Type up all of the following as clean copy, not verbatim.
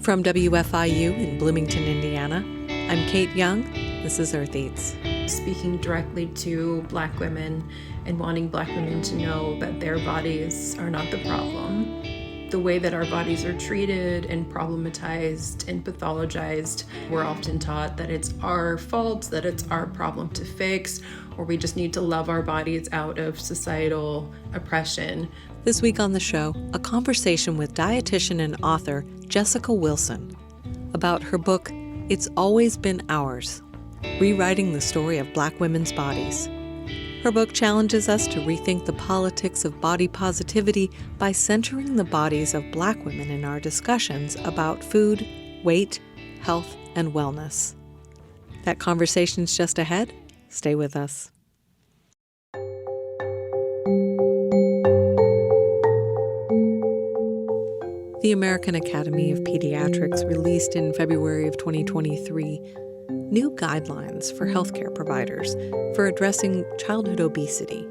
From WFIU in Bloomington, Indiana, I'm Kate Young. This is Earth Eats. Speaking directly to Black women and wanting Black women to know that their bodies are not the problem. The way that our bodies are treated and problematized and pathologized, we're often taught that it's our fault, that it's our problem to fix, or we just need to love our bodies out of societal oppression. This week on the show, a conversation with dietitian and author Jessica Wilson about her book, It's Always Been Ours, Rewriting the Story of Black Women's Bodies. Her book challenges us to rethink the politics of body positivity by centering the bodies of Black women in our discussions about food, weight, health, and wellness. That conversation's just ahead. Stay with us. The American Academy of Pediatrics released in February of 2023 new guidelines for healthcare providers for addressing childhood obesity.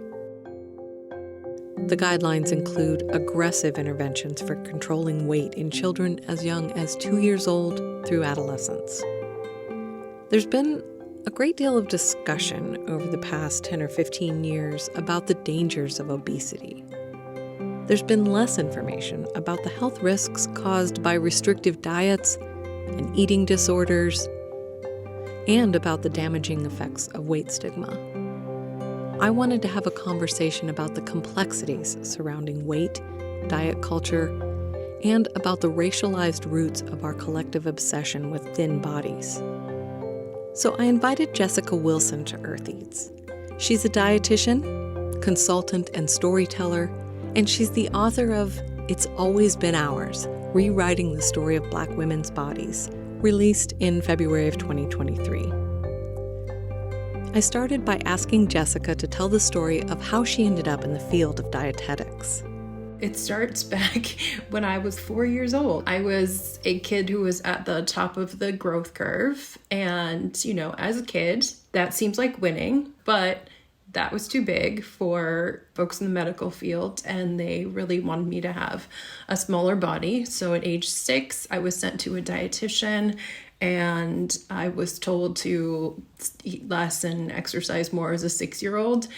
The guidelines include aggressive interventions for controlling weight in children as young as 2 years old through adolescence. There's been a great deal of discussion over the past 10 or 15 years about the dangers of obesity. There's been less information about the health risks caused by restrictive diets and eating disorders, and about the damaging effects of weight stigma. I wanted to have a conversation about the complexities surrounding weight, diet culture, and about the racialized roots of our collective obsession with thin bodies. So I invited Jessica Wilson to Earth Eats. She's a dietitian, consultant, and storyteller, and she's the author of It's Always Been Ours, Rewriting the Story of Black Women's Bodies, released in February of 2023. I started by asking Jessica to tell the story of how she ended up in the field of dietetics. It starts back when I was 4 years old. I was a kid who was at the top of the growth curve. And, as a kid, that seems like winning, but that was too big for folks in the medical field, and they really wanted me to have a smaller body. So at age 6, I was sent to a dietitian, and I was told to eat less and exercise more as a 6-year-old.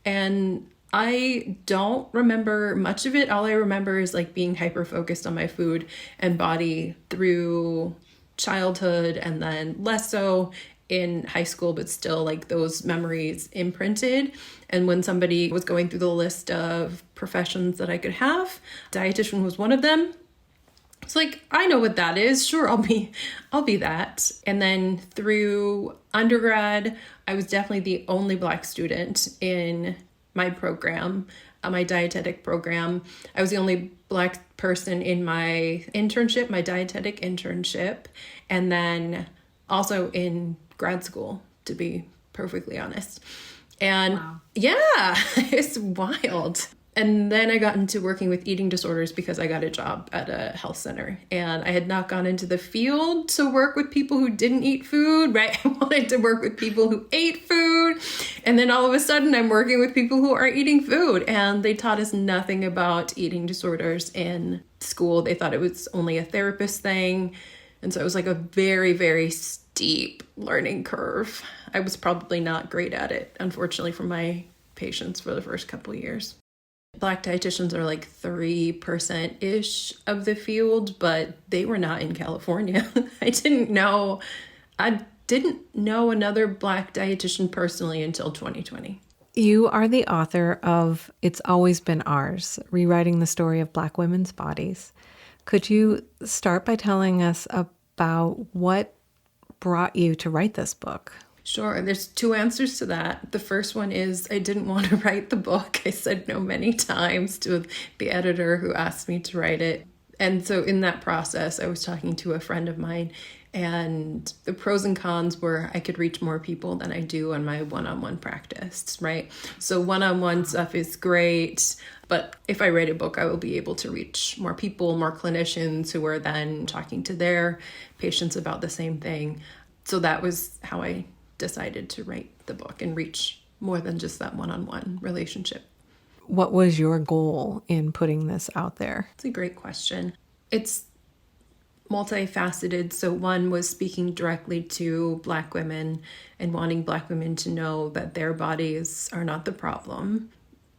And I don't remember much of it. All I remember is being hyper-focused on my food and body through childhood, and then less so in high school, but still those memories imprinted. And when somebody was going through the list of professions that I could have, dietitian was one of them. It's I know what that is. Sure, I'll be that. And then through undergrad, I was definitely the only Black student in my program, my dietetic program. I was the only Black person in my internship, my dietetic internship, and then also in grad school, to be perfectly honest. And wow. Yeah, it's wild. And then I got into working with eating disorders because I got a job at a health center. And I had not gone into the field to work with people who didn't eat food, right? I wanted to work with people who ate food. And then all of a sudden I'm working with people who are eating food. And they taught us nothing about eating disorders in school. They thought it was only a therapist thing. And so it was a very, very steep learning curve. I was probably not great at it, unfortunately, for my patients for the first couple of years. Black dietitians are 3%-ish of the field, but they were not in California. I didn't know another Black dietitian personally until 2020. You are the author of It's Always Been Ours, Rewriting the Story of Black Women's Bodies. Could you start by telling us about what brought you to write this book? Sure. There's 2 answers to that. The first one is I didn't want to write the book. I said no many times to the editor who asked me to write it. And so in that process, I was talking to a friend of mine, and the pros and cons were I could reach more people than I do on my one-on-one practice, right? So one-on-one stuff is great, but if I write a book, I will be able to reach more people, more clinicians who are then talking to their patients about the same thing. So that was how I decided to write the book and reach more than just that one-on-one relationship. What was your goal in putting this out there? It's a great question. It's multifaceted. So one was speaking directly to Black women and wanting Black women to know that their bodies are not the problem.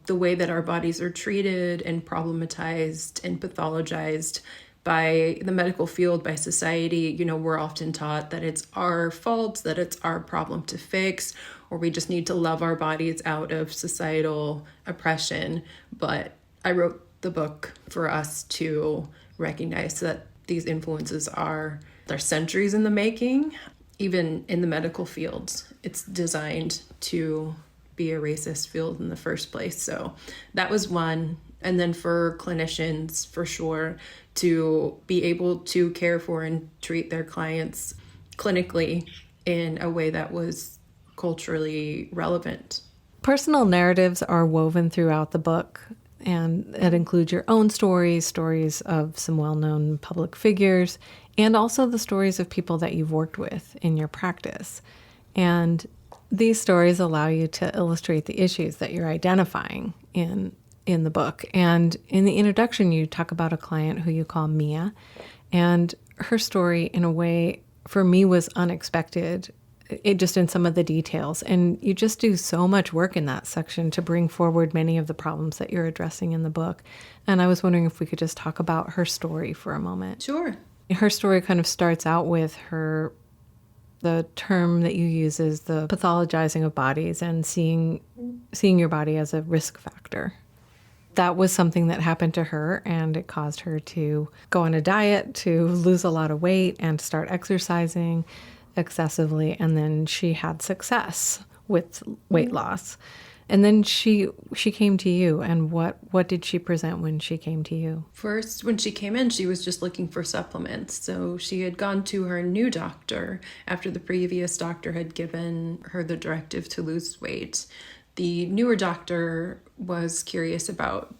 The way that our bodies are treated and problematized and pathologized by the medical field, by society, we're often taught that it's our fault, that it's our problem to fix, or we just need to love our bodies out of societal oppression. But I wrote the book for us to recognize that these influences are centuries in the making. Even in the medical field, it's designed to be a racist field in the first place. So that was one. And then for clinicians, for sure, to be able to care for and treat their clients clinically in a way that was culturally relevant. Personal narratives are woven throughout the book, and it includes your own stories of some well-known public figures, and also the stories of people that you've worked with in your practice. And these stories allow you to illustrate the issues that you're identifying in the book. And in the introduction, you talk about a client who you call Mia, and her story, in a way, for me, was unexpected. It just in some of the details. And you just do so much work in that section to bring forward many of the problems that you're addressing in the book. And I was wondering if we could just talk about her story for a moment. Sure. Her story kind of starts out with the term that you use is the pathologizing of bodies and seeing your body as a risk factor. That was something that happened to her, and it caused her to go on a diet, to lose a lot of weight, and to start exercising excessively. And then she had success with weight loss. And then she came to you. And what did she present when she came to you? First, when she came in, she was just looking for supplements. So she had gone to her new doctor after the previous doctor had given her the directive to lose weight. The newer doctor was curious about,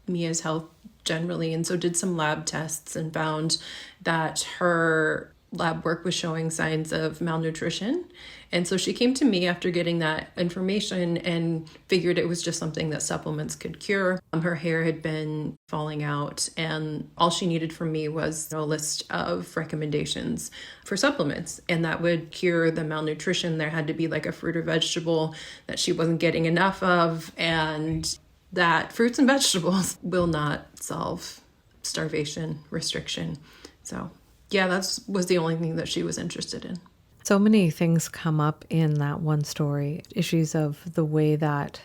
Mia's health generally, and so did some lab tests and found that her lab work was showing signs of malnutrition. And so she came to me after getting that information and figured it was just something that supplements could cure. Her hair had been falling out, and all she needed from me was a list of recommendations for supplements, and that would cure the malnutrition. There had to be like a fruit or vegetable that she wasn't getting enough of, and that fruits and vegetables will not solve starvation, restriction. So yeah, that was the only thing that she was interested in. So many things come up in that one story, issues of the way that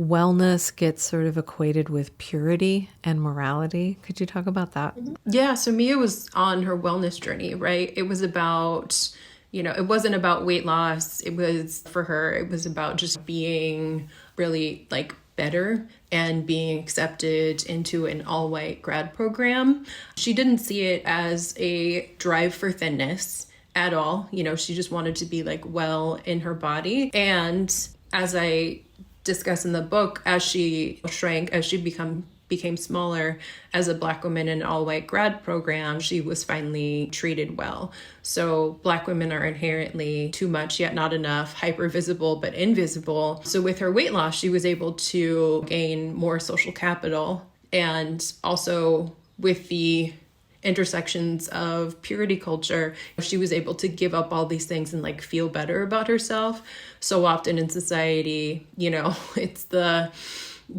wellness gets sort of equated with purity and morality. Could you talk about that? Yeah, so Mia was on her wellness journey, right? It was about, it wasn't about weight loss. It was about just being really like better and being accepted into an all-white grad program. She didn't see it as a drive for thinness at all. She just wanted to be like well in her body. And as I discuss in the book, as she shrank, as she became smaller as a Black woman in an all-white grad program, she was finally treated well. So Black women are inherently too much yet not enough, hyper visible but invisible. So with her weight loss, she was able to gain more social capital, and also with the intersections of purity culture, she was able to give up all these things and like feel better about herself. So often in society, it's the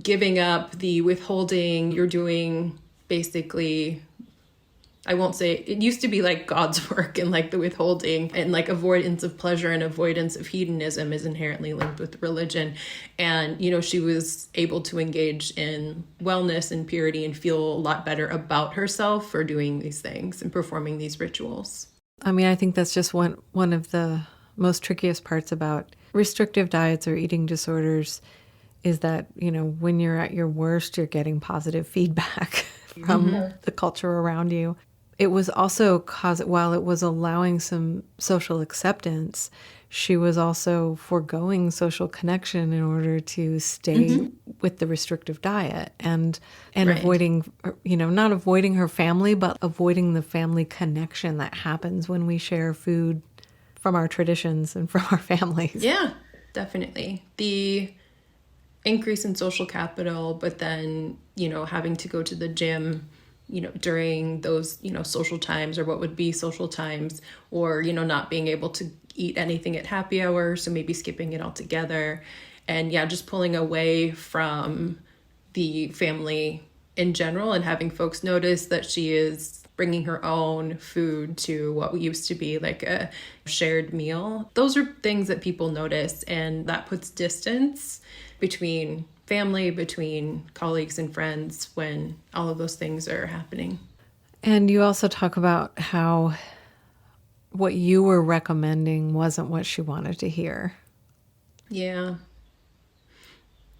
giving up, the withholding. You're doing basically, I won't say, it used to be like God's work, and like the withholding and like avoidance of pleasure and avoidance of hedonism is inherently linked with religion. And, she was able to engage in wellness and purity and feel a lot better about herself for doing these things and performing these rituals. I mean, I think that's just one of the most trickiest parts about restrictive diets or eating disorders is that, when you're at your worst, you're getting positive feedback from the culture around you. It was also while it was allowing some social acceptance, she was also foregoing social connection in order to stay with the restrictive diet and right. Avoiding, not avoiding her family, but avoiding the family connection that happens when we share food from our traditions and from our families. Yeah, definitely. The increase in social capital, but then, having to go to the gym during those, social times or what would be social times, or, not being able to eat anything at happy hour. So maybe skipping it altogether. And yeah, just pulling away from the family in general and having folks notice that she is bringing her own food to what used to be like a shared meal. Those are things that people notice, and that puts distance between family, between colleagues and friends when all of those things are happening. And you also talk about how what you were recommending wasn't what she wanted to hear. Yeah.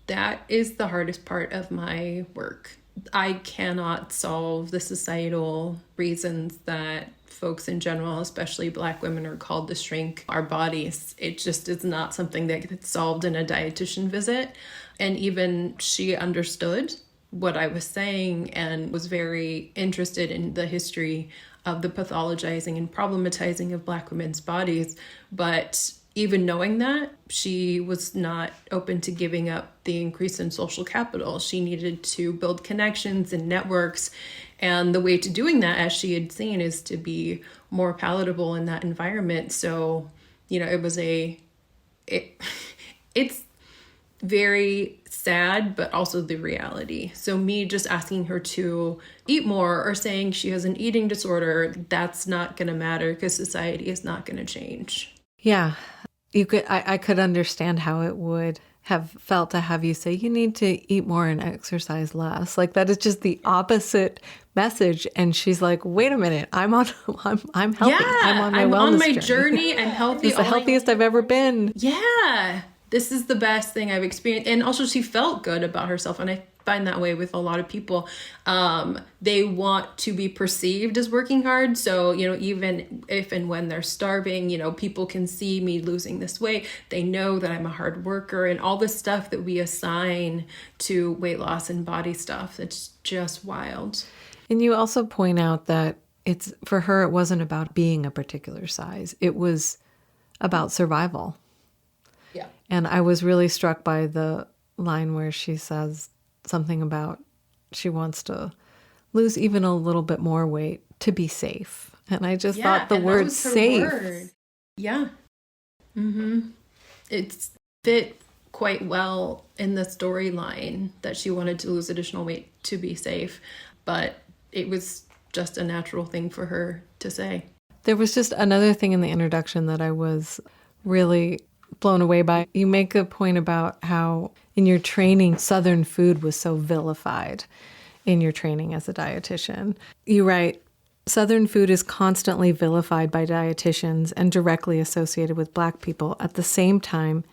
That is the hardest part of my work. I cannot solve the societal reasons that folks in general, especially Black women, are called to shrink our bodies. It just is not something that gets solved in a dietitian visit. And even she understood what I was saying and was very interested in the history of the pathologizing and problematizing of Black women's bodies. But even knowing that, she was not open to giving up the increase in social capital. She needed to build connections and networks. And the way to doing that, as she had seen, is to be more palatable in that environment. So, it's very sad, but also the reality. So me just asking her to eat more or saying she has an eating disorder, that's not going to matter because society is not going to change. Yeah. I could understand how it would have felt to have you say you need to eat more and exercise less. Like that is just the opposite message. And she's like, wait a minute, I'm healthy. Yeah, I'm on my journey. I'm healthy. It's the healthiest I've ever been. Yeah. This is the best thing I've experienced. And also she felt good about herself. And I find that way with a lot of people. They want to be perceived as working hard. So, even if and when they're starving, people can see me losing this weight. They know that I'm a hard worker, and all the stuff that we assign to weight loss and body stuff. It's just wild. And you also point out that for her, it wasn't about being a particular size. It was about survival. Yeah. And I was really struck by the line where she says something about she wants to lose even a little bit more weight to be safe. And I just thought the word safe. Yeah. Mm-hmm. It's fit quite well in the storyline that she wanted to lose additional weight to be safe. But it was just a natural thing for her to say. There was just another thing in the introduction that I was really blown away by. You make a point about how in your training, Southern food was so vilified in your training as a dietitian. You write, Southern food is constantly vilified by dietitians and directly associated with Black people. At the same time,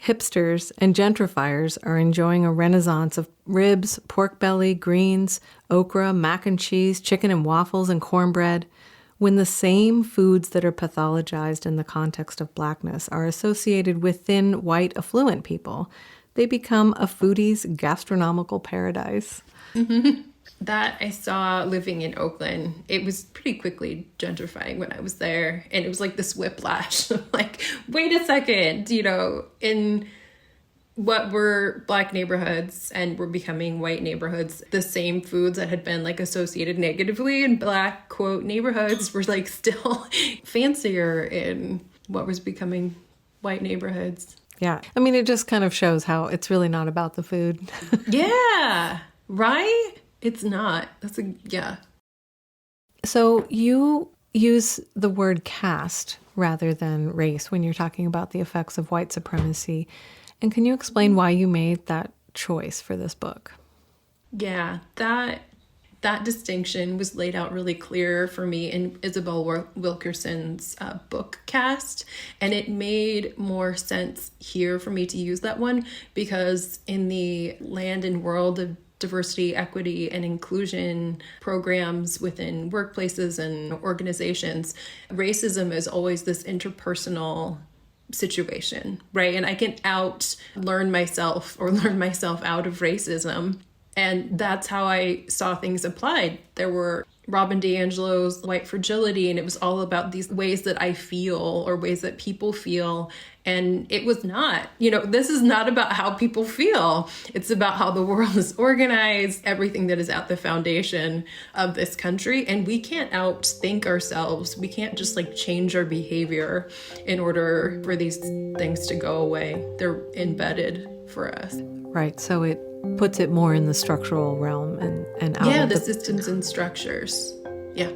hipsters and gentrifiers are enjoying a renaissance of ribs, pork belly, greens, okra, mac and cheese, chicken and waffles, and cornbread. When the same foods that are pathologized in the context of Blackness are associated with thin, white, affluent people, they become a foodie's gastronomical paradise. Mm-hmm. That I saw living in Oakland. It was pretty quickly gentrifying when I was there. And it was like this whiplash. Like, wait a second, in what were Black neighborhoods and were becoming white neighborhoods, the same foods that had been like associated negatively in Black, quote, neighborhoods were like still fancier in what was becoming white neighborhoods. Yeah. I mean, it just kind of shows how it's really not about the food. Yeah. Right? It's not. Yeah. So you use the word caste rather than race when you're talking about the effects of white supremacy. And can you explain why you made that choice for this book? Yeah, that distinction was laid out really clear for me in Isabel Wilkerson's book Caste. And it made more sense here for me to use that one because in the land and world of diversity, equity, and inclusion programs within workplaces and organizations, racism is always this interpersonal situation, right? And I can learn myself out of racism. And that's how I saw things applied. There were Robin DiAngelo's White Fragility, and it was all about these ways that I feel or ways that people feel. And it was not, this is not about how people feel. It's about how the world is organized, everything that is at the foundation of this country. And we can't outthink ourselves. We can't just change our behavior in order for these things to go away. They're embedded for us. Right. So it puts it more in the structural realm and out of the systems and structures. Yeah.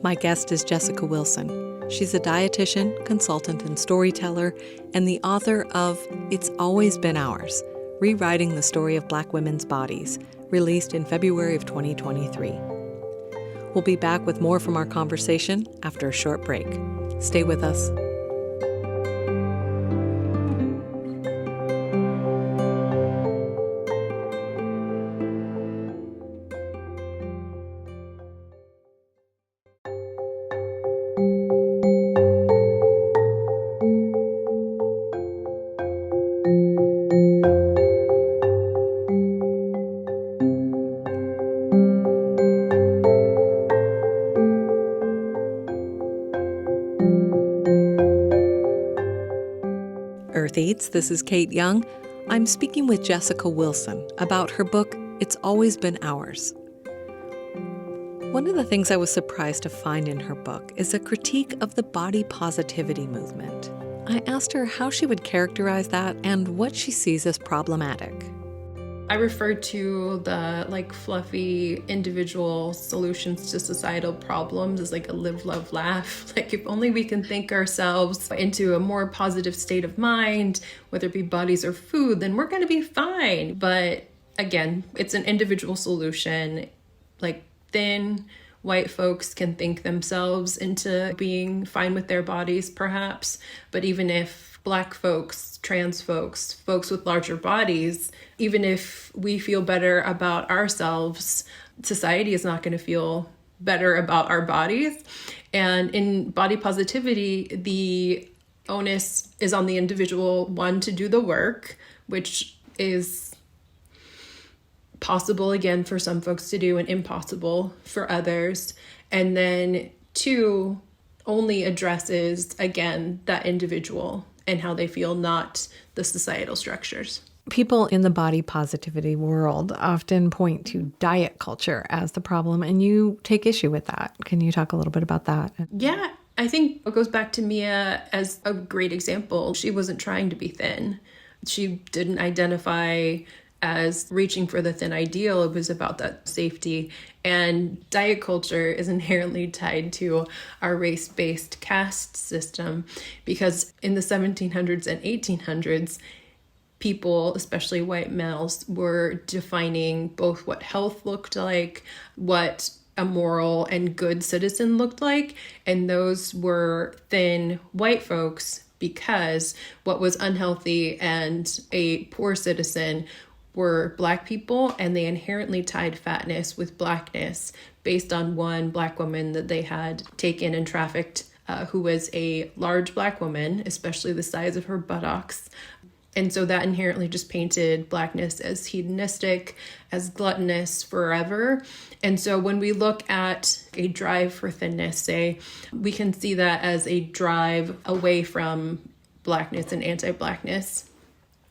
My guest is Jessica Wilson. She's a dietitian, consultant, and storyteller, and the author of It's Always Been Ours, Rewriting the Story of Black Women's Bodies, released in February of 2023. We'll be back with more from our conversation after a short break. Stay with us. Earth Eats, this is Kate Young. I'm speaking with Jessica Wilson about her book, It's Always Been Ours. One of the things I was surprised to find in her book is a critique of the body positivity movement. I asked her how she would characterize that and what she sees as problematic. I refer to the fluffy individual solutions to societal problems as a live, love, laugh. If only we can think ourselves into a more positive state of mind, whether it be bodies or food, then we're going to be fine. But again, it's an individual solution. Thin white folks can think themselves into being fine with their bodies, perhaps. But even if Black folks, trans folks, folks with larger bodies, even if we feel better about ourselves, society is not going to feel better about our bodies. And in body positivity, the onus is on the individual, one, to do the work, which is possible, again, for some folks to do and impossible for others. And then two, only addresses, again, that individual and how they feel, not the societal structures. People in the body positivity world often point to diet culture as the problem, and you take issue with that. Can you talk a little bit about that? Yeah, I think it goes back to Mia as a great example. She wasn't trying to be thin. She didn't identify as reaching for the thin ideal. It was about that safety. And diet culture is inherently tied to our race-based caste system, because in the 1700s and 1800s, people, especially white males, were defining both what health looked like, what a moral and good citizen looked like, and those were thin white folks, because what was unhealthy and a poor citizen were Black people, and they inherently tied fatness with Blackness based on one Black woman that they had taken and trafficked, who was a large Black woman, especially the size of her buttocks. And so that inherently just painted Blackness as hedonistic, as gluttonous forever. And so when we look at a drive for thinness, say, we can see that as a drive away from Blackness and anti-Blackness.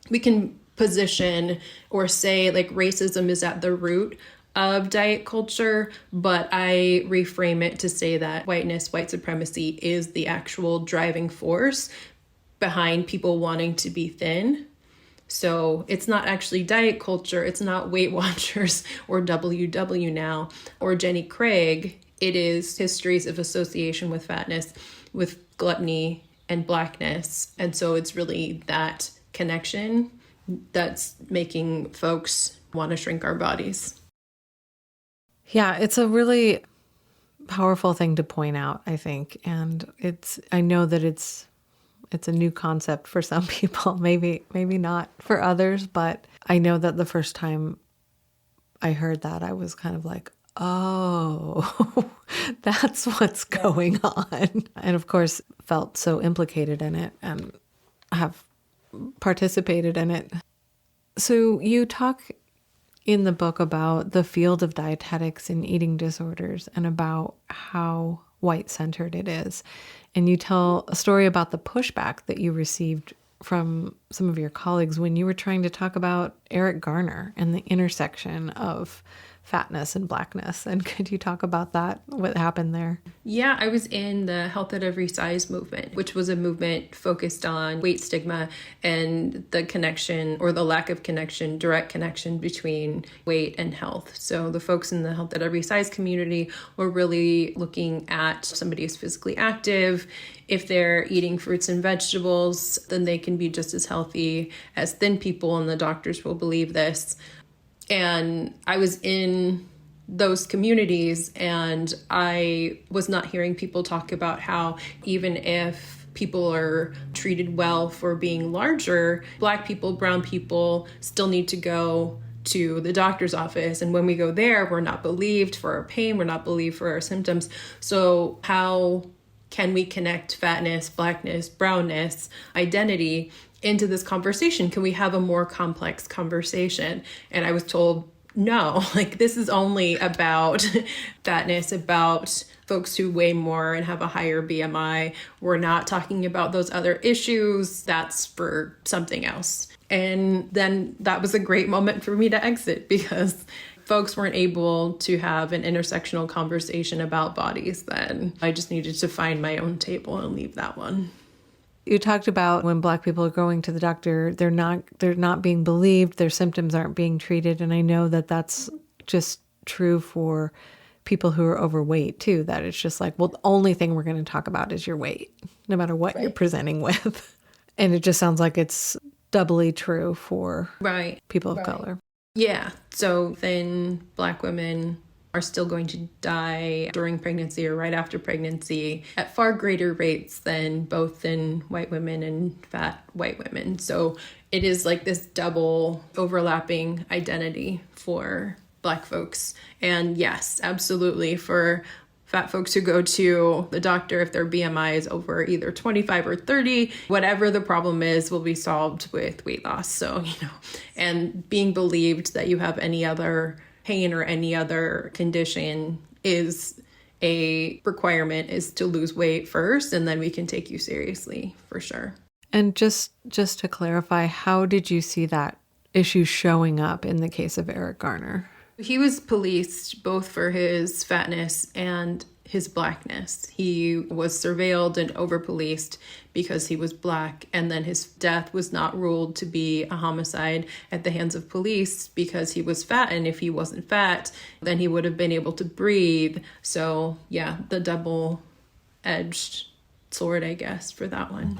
We can position or say racism is at the root of diet culture, but I reframe it to say that whiteness, white supremacy is the actual driving force behind people wanting to be thin. So it's not actually diet culture. It's not Weight Watchers or WW Now or Jenny Craig. It is histories of association with fatness, with gluttony and Blackness. And so it's really that connection that's making folks want to shrink our bodies. Yeah, it's a really powerful thing to point out, I think. And I know that it's a new concept for some people, maybe not for others, but I know that the first time I heard that, I was kind of like, oh, that's what's going on. And of course, felt so implicated in it and have participated in it. So you talk in the book about the field of dietetics and eating disorders and about how white-centered it is. And you tell a story about the pushback that you received from some of your colleagues when you were trying to talk about Eric Garner and the intersection of fatness and blackness. And could you talk about that, what happened there? Yeah, I was in the Health at Every Size movement, which was a movement focused on weight stigma and the connection or the lack of connection, direct connection between weight and health. So the folks in the Health at Every Size community were really looking at somebody who's physically active. If they're eating fruits and vegetables, then they can be just as healthy as thin people, and the doctors will believe this. And I was in those communities, and I was not hearing people talk about how even if people are treated well for being larger, Black people, brown people still need to go to the doctor's office. And when we go there, we're not believed for our pain, we're not believed for our symptoms. So how can we connect fatness, blackness, brownness, identity into this conversation? Can we have a more complex conversation? And I was told, no, like this is only about fatness, about folks who weigh more and have a higher BMI. We're not talking about those other issues. That's for something else. And then that was a great moment for me to exit, because folks weren't able to have an intersectional conversation about bodies then. I just needed to find my own table and leave that one. You talked about when Black people are going to the doctor, they're not being believed, their symptoms aren't being treated. And I know that that's just true for people who are overweight too, that it's just like, well, the only thing we're going to talk about is your weight, no matter what you're presenting with. And it just sounds like it's doubly true for people of color. Yeah. So thin Black women are still going to die during pregnancy or right after pregnancy at far greater rates than both thin white women and fat white women. So it is like this double overlapping identity for Black folks. And yes, absolutely, for fat folks who go to the doctor, if their BMI is over either 25 or 30, whatever the problem is will be solved with weight loss. So, and being believed that you have any other pain or any other condition is a requirement, is to lose weight first, and then we can take you seriously for sure. And just to clarify, how did you see that issue showing up in the case of Eric Garner? He was policed both for his fatness and his blackness. He was surveilled and over-policed because he was Black, and then his death was not ruled to be a homicide at the hands of police because he was fat, and if he wasn't fat, then he would have been able to breathe. So yeah, the double-edged sword, I guess, for that one.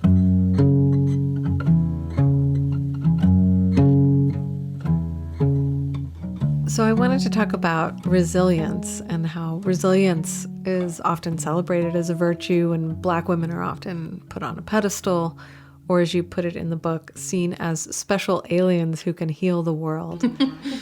So I wanted to talk about resilience and how resilience is often celebrated as a virtue, and Black women are often put on a pedestal, or as you put it in the book, seen as special aliens who can heal the world.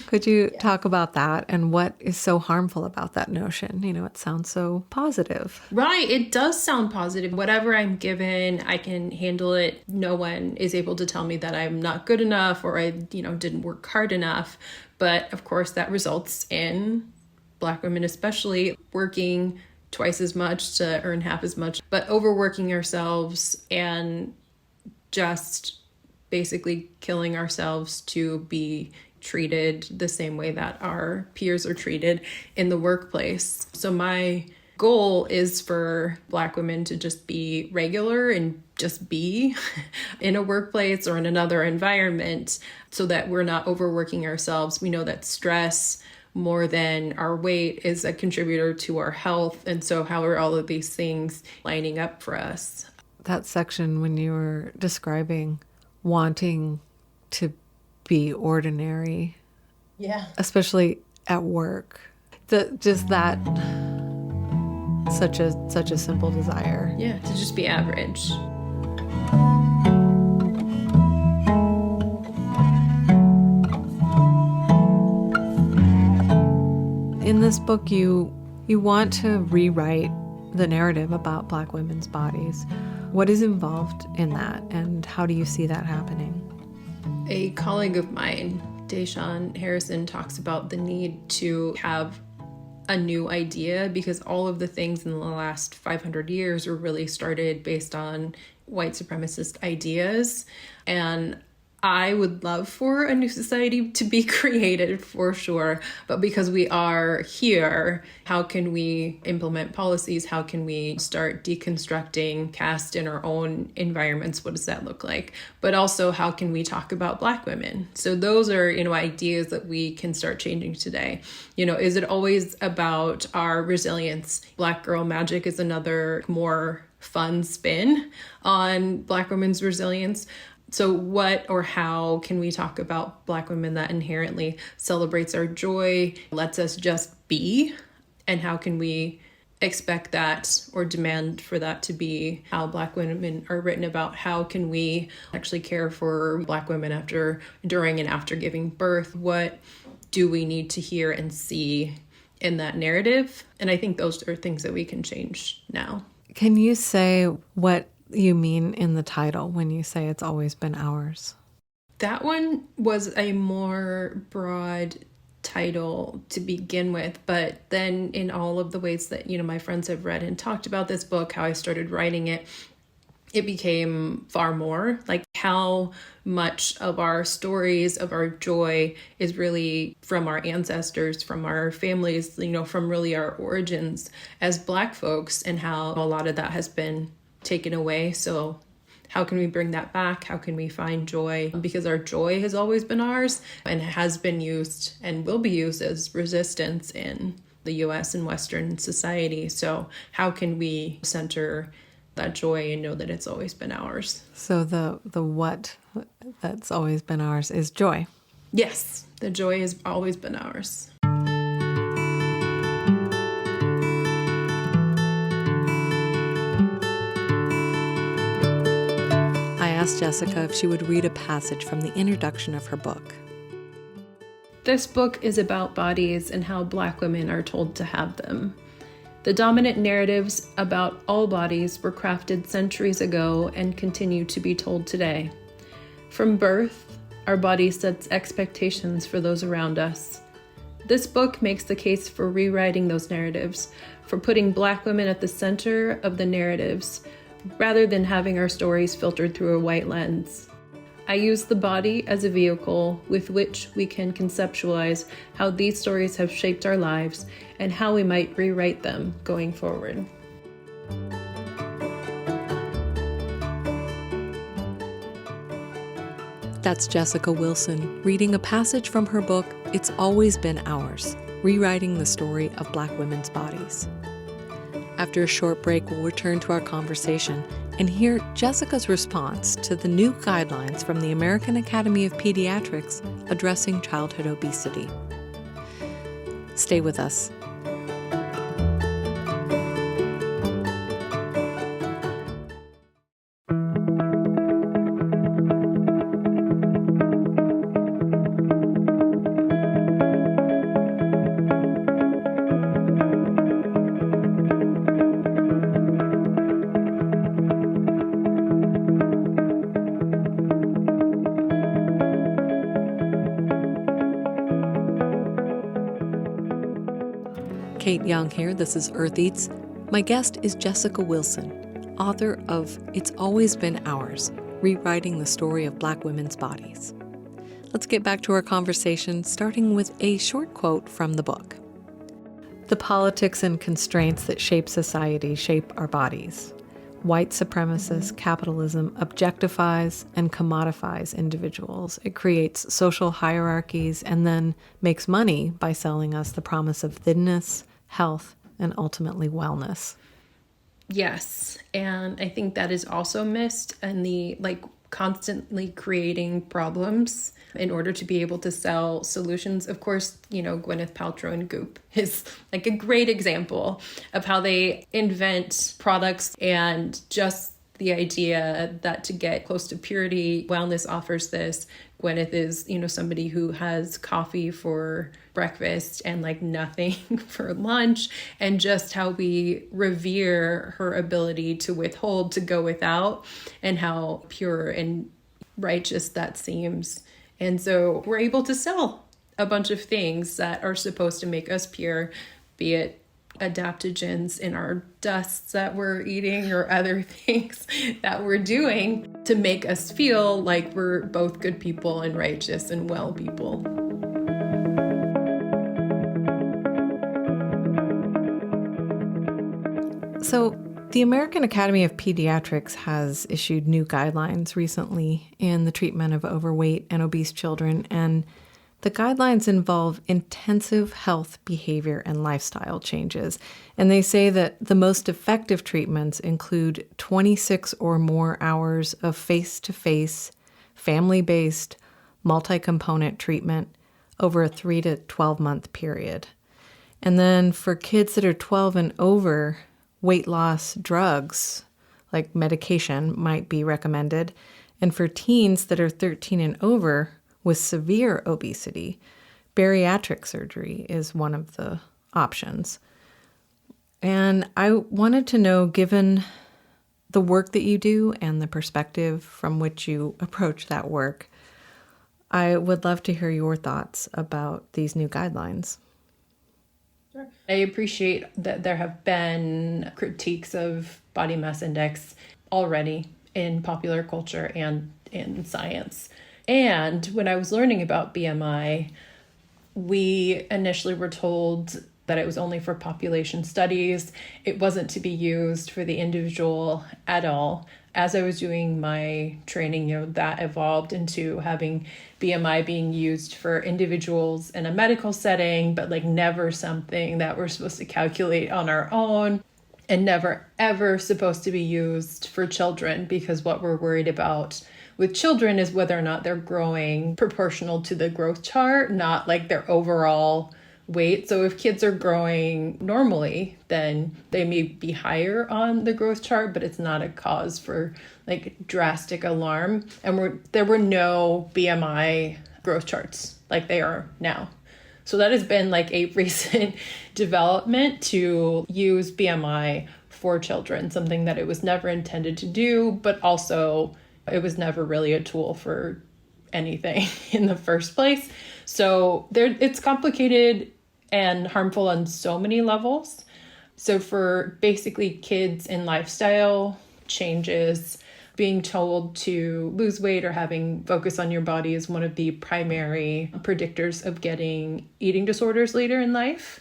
Could you talk about that and what is so harmful about that notion? It sounds so positive. Right. It does sound positive. Whatever I'm given, I can handle it. No one is able to tell me that I'm not good enough or I, didn't work hard enough. But of course, that results in Black women especially working twice as much to earn half as much, but overworking ourselves and just basically killing ourselves to be treated the same way that our peers are treated in the workplace. So my goal is for Black women to just be regular and just be in a workplace or in another environment so that we're not overworking ourselves. We know that stress more than our weight is a contributor to our health. And so how are all of these things lining up for us? That section when you were describing wanting to be ordinary, especially at work, such a simple desire. Yeah, to just be average. In this book, you want to rewrite the narrative about Black women's bodies. What is involved in that, and how do you see that happening? A colleague of mine Deshaun Harrison talks about the need to have a new idea because all of the things in the last 500 years were really started based on white supremacist ideas. And I would love for a new society to be created for sure, but because we are here, how can we implement policies? How can we start deconstructing caste in our own environments? What does that look like? But also, how can we talk about Black women? So those are, ideas that we can start changing today. Is it always about our resilience? Black girl magic is another more fun spin on Black women's resilience. So what or how can we talk about Black women that inherently celebrates our joy, lets us just be? And how can we expect that or demand for that to be how Black women are written about? How can we actually care for Black women during and after giving birth? What do we need to hear and see in that narrative? And I think those are things that we can change now. Can you say what you mean in the title when you say it's always been ours? That one was a more broad title to begin with, but then in all of the ways that, my friends have read and talked about this book, how I started writing it, it became far more like how much of our stories, of our joy is really from our ancestors, from our families, from really our origins as Black folks, and how a lot of that has been taken away. So how can we bring that back? How can we find joy? Because our joy has always been ours and has been used and will be used as resistance in the US and Western society. So how can we center that joy and know that it's always been ours? So the what that's always been ours is joy. Yes, the joy has always been ours. I asked Jessica if she would read a passage from the introduction of her book. This book is about bodies and how Black women are told to have them. The dominant narratives about all bodies were crafted centuries ago and continue to be told today. From birth, our body sets expectations for those around us. This book makes the case for rewriting those narratives, for putting Black women at the center of the narratives, rather than having our stories filtered through a white lens. I use the body as a vehicle with which we can conceptualize how these stories have shaped our lives and how we might rewrite them going forward. That's Jessica Wilson reading a passage from her book, It's Always Been Ours, Rewriting the Story of Black Women's Bodies. After a short break, we'll return to our conversation and hear Jessica's response to the new guidelines from the American Academy of Pediatrics addressing childhood obesity. Stay with us. Kate Young here. This is Earth Eats. My guest is Jessica Wilson, author of It's Always Been Ours, Rewriting the Story of Black Women's Bodies. Let's get back to our conversation, starting with a short quote from the book. The politics and constraints that shape society shape our bodies. White supremacist capitalism objectifies and commodifies individuals. It creates social hierarchies and then makes money by selling us the promise of thinness, health, and ultimately wellness. Yes, and I think that is also missed in the constantly creating problems in order to be able to sell solutions. Of course, Gwyneth Paltrow and Goop is a great example of how they invent products and just the idea that to get close to purity, wellness offers this. Gwyneth is, somebody who has coffee for breakfast and nothing for lunch, and just how we revere her ability to withhold, to go without, and how pure and righteous that seems And so we're able to sell a bunch of things that are supposed to make us pure, be it adaptogens in our dusts that we're eating or other things that we're doing to make us feel like we're both good people and righteous and well people. So, the American Academy of Pediatrics has issued new guidelines recently in the treatment of overweight and obese children, and the guidelines involve intensive health, behavior, and lifestyle changes. And they say that the most effective treatments include 26 or more hours of face-to-face, family-based, multi-component treatment over a 3 to 12-month period. And then for kids that are 12 and over, weight loss drugs, like medication, might be recommended. And for teens that are 13 and over with severe obesity, bariatric surgery is one of the options. And I wanted to know, given the work that you do and the perspective from which you approach that work, I would love to hear your thoughts about these new guidelines. I appreciate that there have been critiques of body mass index already in popular culture and in science. And when I was learning about BMI, we initially were told that it was only for population studies. It wasn't to be used for the individual at all. As I was doing my training, that evolved into having BMI being used for individuals in a medical setting, but never something that we're supposed to calculate on our own, and never ever supposed to be used for children, because what we're worried about with children is whether or not they're growing proportional to the growth chart, not their overall weight. So if kids are growing normally, then they may be higher on the growth chart, but it's not a cause for drastic alarm. And there were no BMI growth charts like they are now. So that has been a recent development to use BMI for children, something that it was never intended to do, but also it was never really a tool for anything in the first place. So it's complicated and harmful on so many levels. So for basically kids in lifestyle changes, being told to lose weight or having focus on your body is one of the primary predictors of getting eating disorders later in life.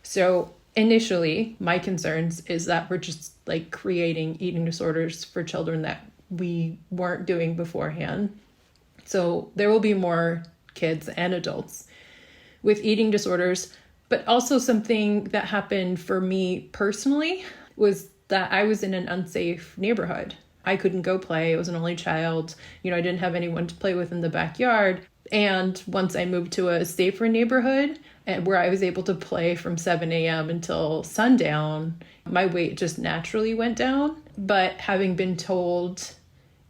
So initially, my concerns is that we're just creating eating disorders for children that we weren't doing beforehand. So there will be more kids and adults with eating disorders. But also something that happened for me personally was that I was in an unsafe neighborhood. I couldn't go play. I was an only child. I didn't have anyone to play with in the backyard. And once I moved to a safer neighborhood and where I was able to play from 7 a.m. until sundown, my weight just naturally went down. But having been told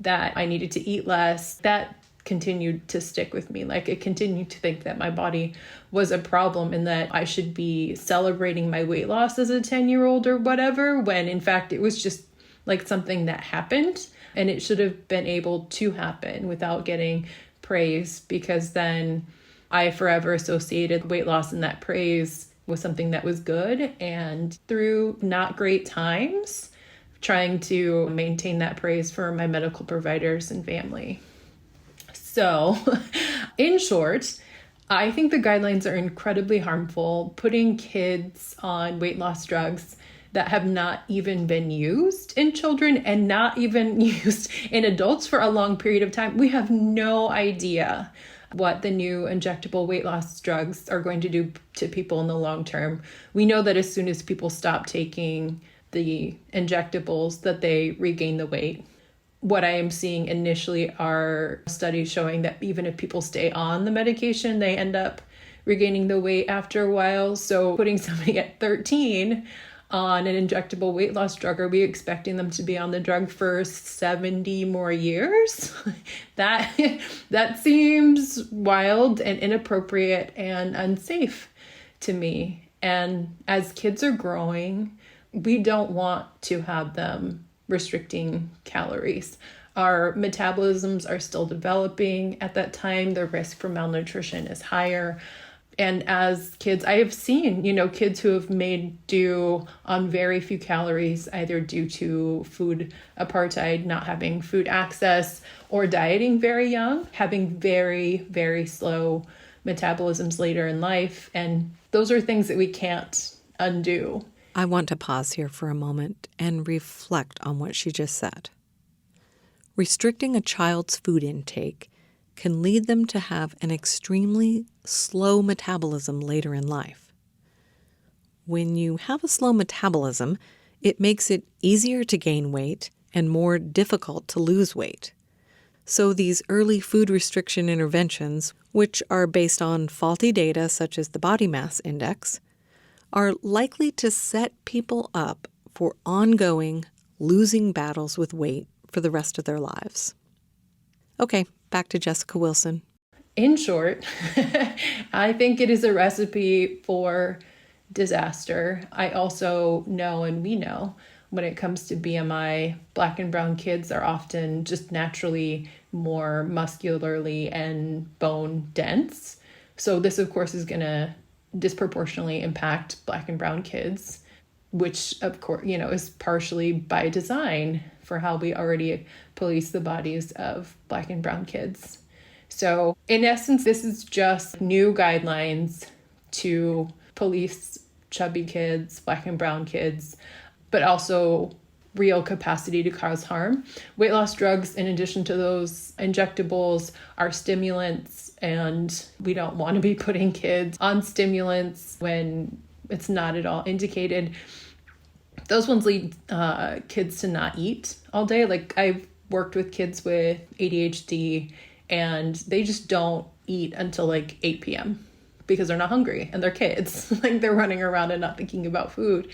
that I needed to eat less, that continued to stick with me. It continued to think that my body was a problem and that I should be celebrating my weight loss as a 10-year-old or whatever, when in fact it was just something that happened, and it should have been able to happen without getting praise, because then I forever associated weight loss and that praise with something that was good. And through not great times, trying to maintain that praise for my medical providers and family. So, in short, I think the guidelines are incredibly harmful, putting kids on weight loss drugs that have not even been used in children and not even used in adults for a long period of time. We have no idea what the new injectable weight loss drugs are going to do to people in the long term. We know that as soon as people stop taking the injectables, that they regain the weight. What I am seeing initially are studies showing that even if people stay on the medication, they end up regaining the weight after a while. So putting somebody at 13 on an injectable weight loss drug, are we expecting them to be on the drug for 70 more years? That seems wild and inappropriate and unsafe to me. And as kids are growing, we don't want to have them restricting calories. Our metabolisms are still developing at that time. The risk for malnutrition is higher. And as kids, I have seen, kids who have made do on very few calories, either due to food apartheid, not having food access, or dieting very young, having very, very slow metabolisms later in life. And those are things that we can't undo. I want to pause here for a moment and reflect on what she just said. Restricting a child's food intake can lead them to have an extremely slow metabolism later in life. When you have a slow metabolism, it makes it easier to gain weight and more difficult to lose weight. So these early food restriction interventions, which are based on faulty data such as the body mass index, are likely to set people up for ongoing losing battles with weight for the rest of their lives. Okay, back to Jessica Wilson. In short, I think it is a recipe for disaster. I also know, and we know, when it comes to BMI, Black and brown kids are often just naturally more muscularly and bone dense. So this, of course, is going to disproportionately impact Black and brown kids, which, of course, is partially by design for how we already police the bodies of Black and brown kids. So in essence, this is just new guidelines to police chubby kids, Black and brown kids, but also real capacity to cause harm. Weight loss drugs, in addition to those injectables, are stimulants, and we don't want to be putting kids on stimulants when it's not at all indicated. Those ones lead kids to not eat all day. Like, I've worked with kids with ADHD, and they just don't eat until like 8 p.m. because they're not hungry and they're kids. Like, they're running around and not thinking about food.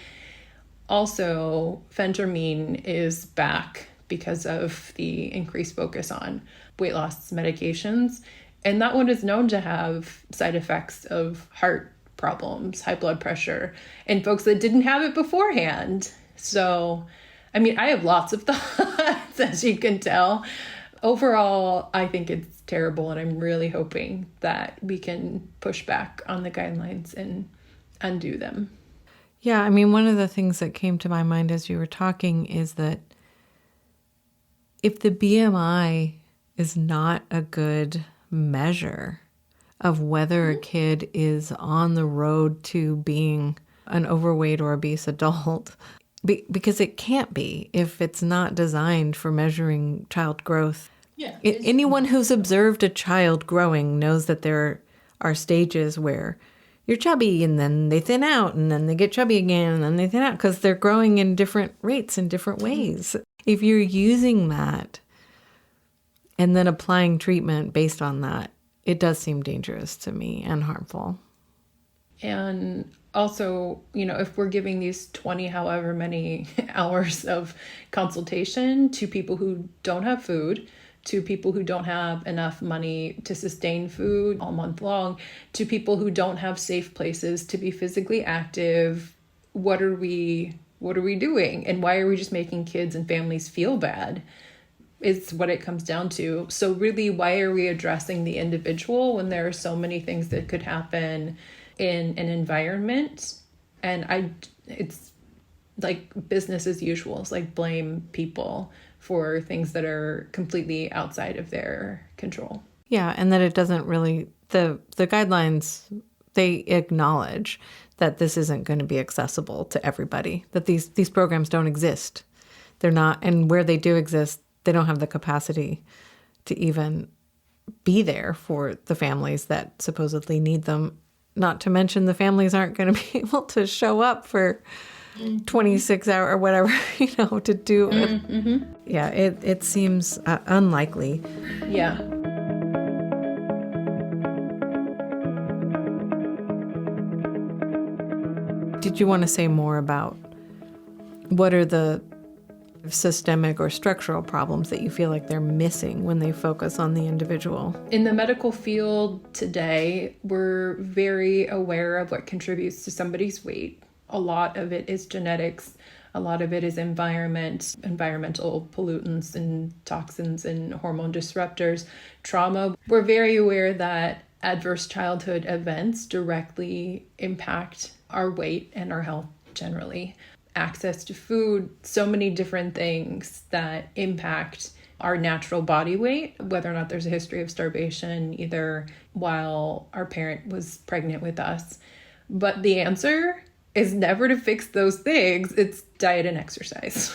Also, phentermine is back because of the increased focus on weight loss medications. And that one is known to have side effects of heart problems, high blood pressure, and folks that didn't have it beforehand. So, I mean, I have lots of thoughts, as you can tell. Overall, I think it's terrible, and I'm really hoping that we can push back on the guidelines and undo them. Yeah, I mean, one of the things that came to my mind as you were talking is that if the BMI is not a good measure of whether a kid is on the road to being an overweight or obese adult, because it can't be if it's not designed for measuring child growth. Yeah. Anyone who's observed a child growing knows that there are stages where you're chubby and then they thin out and then they get chubby again and then they thin out because they're growing in different rates in different ways. If you're using that and then applying treatment based on that, it does seem dangerous to me and harmful. And also, if we're giving these 20 however many hours of consultation to people who don't have food, to people who don't have enough money to sustain food all month long, to people who don't have safe places to be physically active, what are we doing? And why are we just making kids and families feel bad? Is what it comes down to. So really, why are we addressing the individual when there are so many things that could happen in an environment? And it's like business as usual. It's like blame people for things that are completely outside of their control. Yeah, and that it doesn't really, the guidelines, they acknowledge that this isn't going to be accessible to everybody, that these programs don't exist. They're not, and where they do exist, they don't have the capacity to even be there for the families that supposedly need them. Not to mention the families aren't going to be able to show up for 26 hours or whatever, to do it. Mm-hmm. Yeah, it seems unlikely. Yeah. Did you want to say more about what are the systemic or structural problems that you feel like they're missing when they focus on the individual? In the medical field today, we're very aware of what contributes to somebody's weight. A lot of it is genetics. A lot of it is environmental pollutants and toxins and hormone disruptors, trauma. We're very aware that adverse childhood events directly impact our weight and our health generally. Access to food, so many different things that impact our natural body weight, whether or not there's a history of starvation, either while our parent was pregnant with us. But the answer is never to fix those things. It's diet and exercise.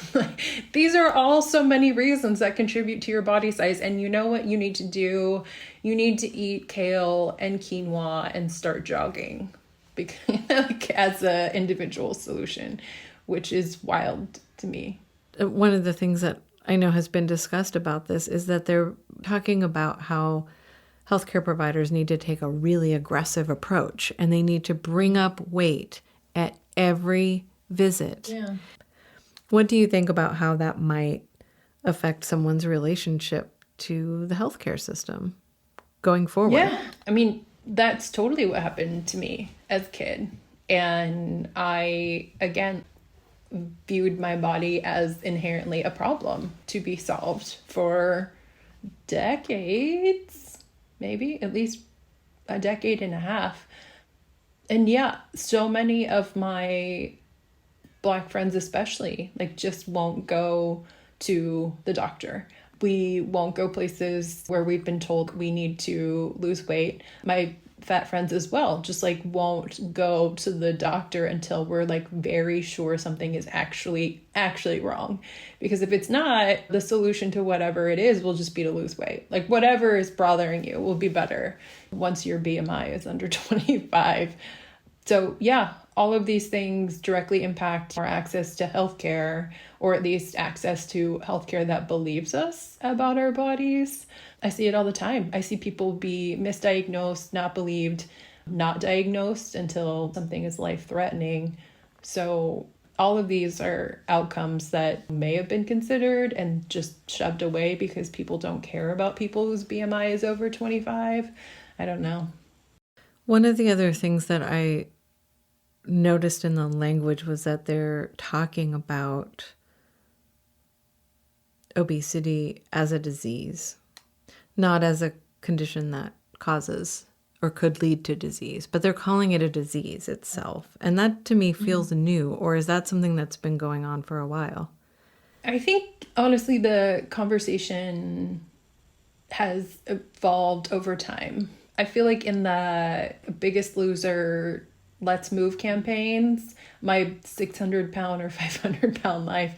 These are all so many reasons that contribute to your body size. And you know what you need to do? You need to eat kale and quinoa and start jogging as an individual solution, which is wild to me. One of the things that I know has been discussed about this is that they're talking about how healthcare providers need to take a really aggressive approach and they need to bring up weight at every visit. Yeah. What do you think about how that might affect someone's relationship to the healthcare system going forward? Yeah. I mean, that's totally what happened to me as a kid. And I, again, viewed my body as inherently a problem to be solved for decades, maybe at least a decade and a half. And yeah, so many of my Black friends especially, just won't go to the doctor. We won't go places where we've been told we need to lose weight. My fat friends as well, just won't go to the doctor until we're very sure something is actually wrong. Because if it's not, the solution to whatever it is will just be to lose weight. Whatever is bothering you will be better once your BMI is under 25. So yeah, all of these things directly impact our access to healthcare, or at least access to healthcare that believes us about our bodies. I see it all the time. I see people be misdiagnosed, not believed, not diagnosed until something is life-threatening. So all of these are outcomes that may have been considered and just shoved away because people don't care about people whose BMI is over 25. I don't know. One of the other things that I noticed in the language was that they're talking about obesity as a disease, not as a condition that causes or could lead to disease, but they're calling it a disease itself. And that to me feels new, or is that something that's been going on for a while? I think, honestly, the conversation has evolved over time. I feel like in the Biggest Loser, Let's Move campaigns, my 600-pound or 500-pound life,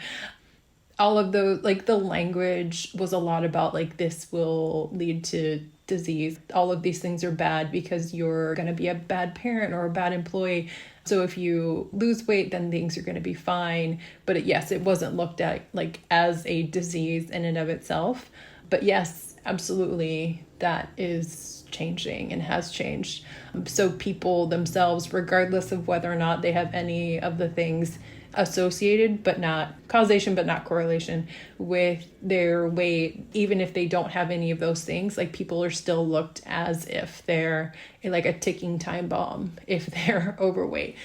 all of those, the language was a lot about this will lead to disease. All of these things are bad because you're going to be a bad parent or a bad employee. So if you lose weight, then things are going to be fine. But yes, it wasn't looked at as a disease in and of itself. But yes, absolutely, that is changing and has changed. So people themselves, regardless of whether or not they have any of the things associated, but not causation, but not correlation with their weight, even if they don't have any of those things, people are still looked as if they're a ticking time bomb if they're overweight.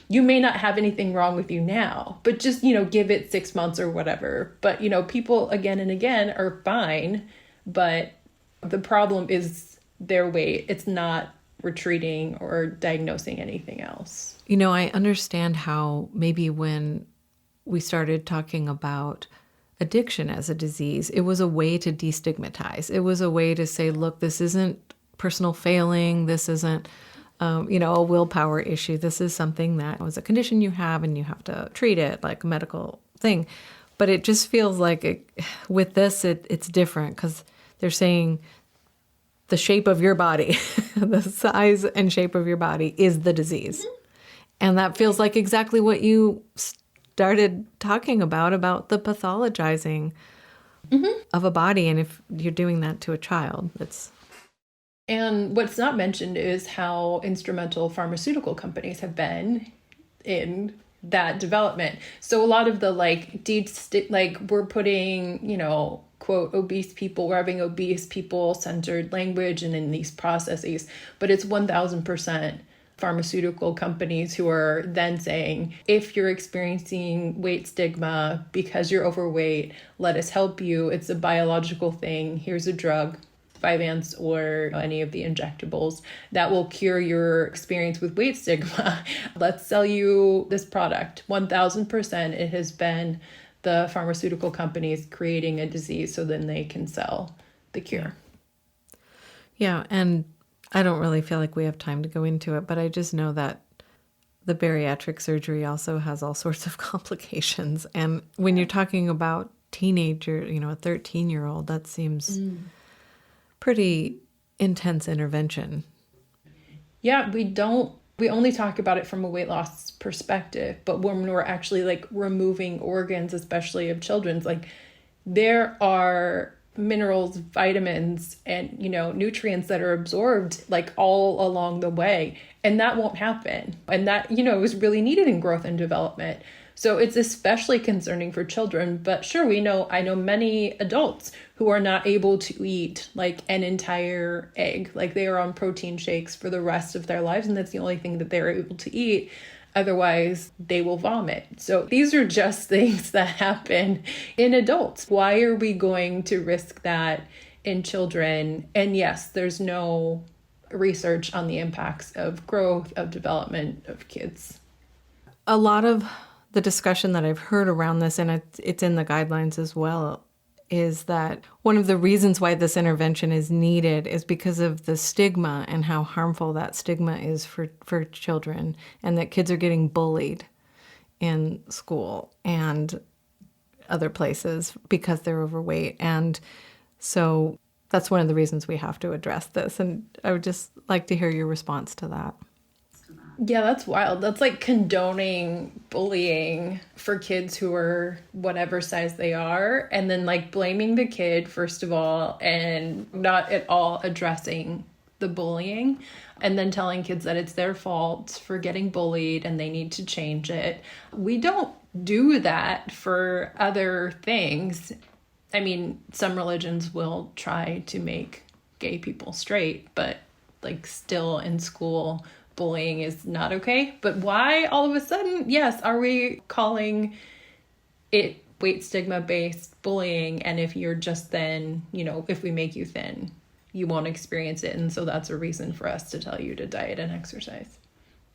You may not have anything wrong with you now, but just, give it 6 months or whatever. But, people again and again are fine, but the problem is their weight. It's not retreating or diagnosing anything else. I understand how maybe when we started talking about addiction as a disease, it was a way to destigmatize. It was a way to say, look, this isn't personal failing. This isn't, a willpower issue. This is something that was a condition you have and you have to treat it like a medical thing. But it just feels like with this, it's different because they're saying the shape of your body, the size and shape of your body is the disease. Mm-hmm. And that feels like exactly what you started talking about the pathologizing of a body. And if you're doing that to a child, it's... And what's not mentioned is how instrumental pharmaceutical companies have been in that development. So a lot of the we're putting, quote, obese people, we're having obese people centered language and in these processes, but it's 1000% pharmaceutical companies who are then saying, if you're experiencing weight stigma because you're overweight, let us help you. It's a biological thing. Here's a drug, Vyvanse or any of the injectables that will cure your experience with weight stigma. Let's sell you this product. 1000% it has been the pharmaceutical companies creating a disease so then they can sell the cure. Yeah, and I don't really feel like we have time to go into it, but I just know that the bariatric surgery also has all sorts of complications. And when you're talking about teenager, a 13-year-old, that seems pretty intense intervention. Yeah, we only talk about it from a weight loss perspective, but when we're actually like removing organs, especially of children's, like there are minerals, vitamins, and nutrients that are absorbed like all along the way, and that won't happen, and that is really needed in growth and development. So it's especially concerning for children. But sure, I know many adults who are not able to eat like an entire egg, like they are on protein shakes for the rest of their lives, and that's the only thing that they're able to eat. Otherwise, they will vomit. So these are just things that happen in adults. Why are we going to risk that in children? And yes, there's no research on the impacts of growth, of development of kids. A lot of the discussion that I've heard around this, and it's in the guidelines as well, is that one of the reasons why this intervention is needed is because of the stigma and how harmful that stigma is for children, and that kids are getting bullied in school and other places because they're overweight. And so that's one of the reasons we have to address this. And I would just like to hear your response to that. Yeah, that's wild. That's like condoning bullying for kids who are whatever size they are, and then like blaming the kid, first of all, and not at all addressing the bullying, and then telling kids that it's their fault for getting bullied and they need to change it. We don't do that for other things. I mean, some religions will try to make gay people straight, but like still in school, bullying is not okay. But why all of a sudden, yes, are we calling it weight stigma based bullying? And if you're just thin, if we make you thin, you won't experience it. And so that's a reason for us to tell you to diet and exercise.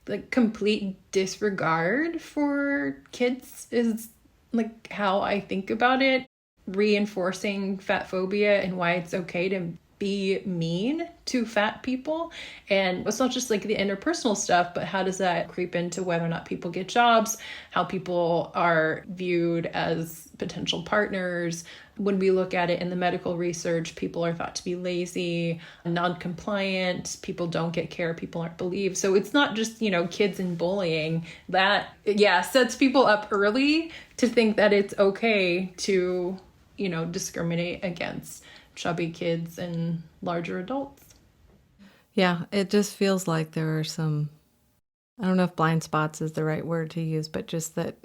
The complete disregard for kids is like how I think about it, reinforcing fat phobia and why it's okay to be mean to fat people. And it's not just like the interpersonal stuff, but how does that creep into whether or not people get jobs, how people are viewed as potential partners. When we look at it in the medical research, people are thought to be lazy, non-compliant, people don't get care, people aren't believed. So it's not just, kids and bullying that, sets people up early to think that it's okay to, discriminate against chubby kids and larger adults. Yeah, it just feels like there are some, I don't know if blind spots is the right word to use, but just that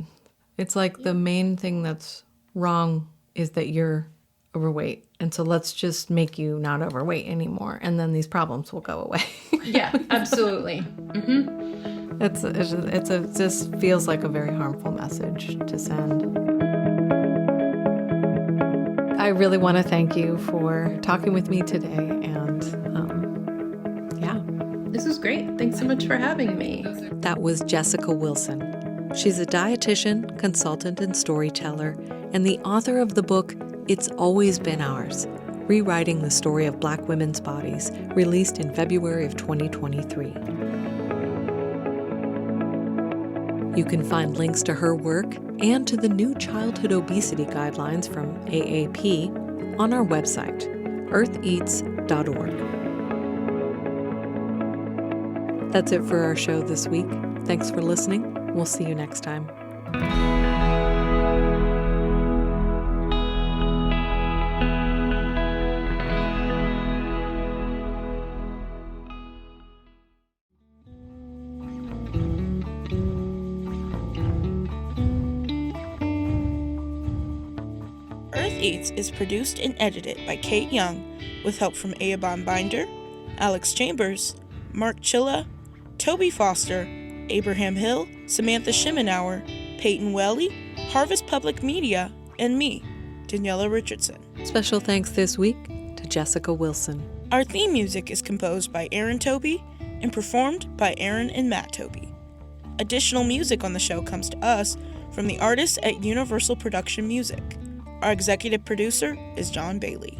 it's like the main thing that's wrong is that you're overweight. And so let's just make you not overweight anymore. And then these problems will go away. Yeah, absolutely. Mm-hmm. It just feels like a very harmful message to send. I really want to thank you for talking with me today, and this was great. Thanks so much for having me. That was Jessica Wilson. She's a dietitian, consultant, and storyteller, and the author of the book It's Always Been Ours: Rewriting the Story of Black Women's Bodies, released in February of 2023. You can find links to her work and to the new childhood obesity guidelines from AAP on our website, eartheats.org. That's it for our show this week. Thanks for listening. We'll see you next time. Eats is produced and edited by Kate Young with help from Aabon Binder, Alex Chambers, Mark Chilla, Toby Foster, Abraham Hill, Samantha Shimenauer, Peyton Welly, Harvest Public Media, and me, Daniela Richardson. Special thanks this week to Jessica Wilson. Our theme music is composed by Aaron Toby and performed by Aaron and Matt Toby. Additional music on the show comes to us from the artists at Universal Production Music. Our executive producer is John Bailey.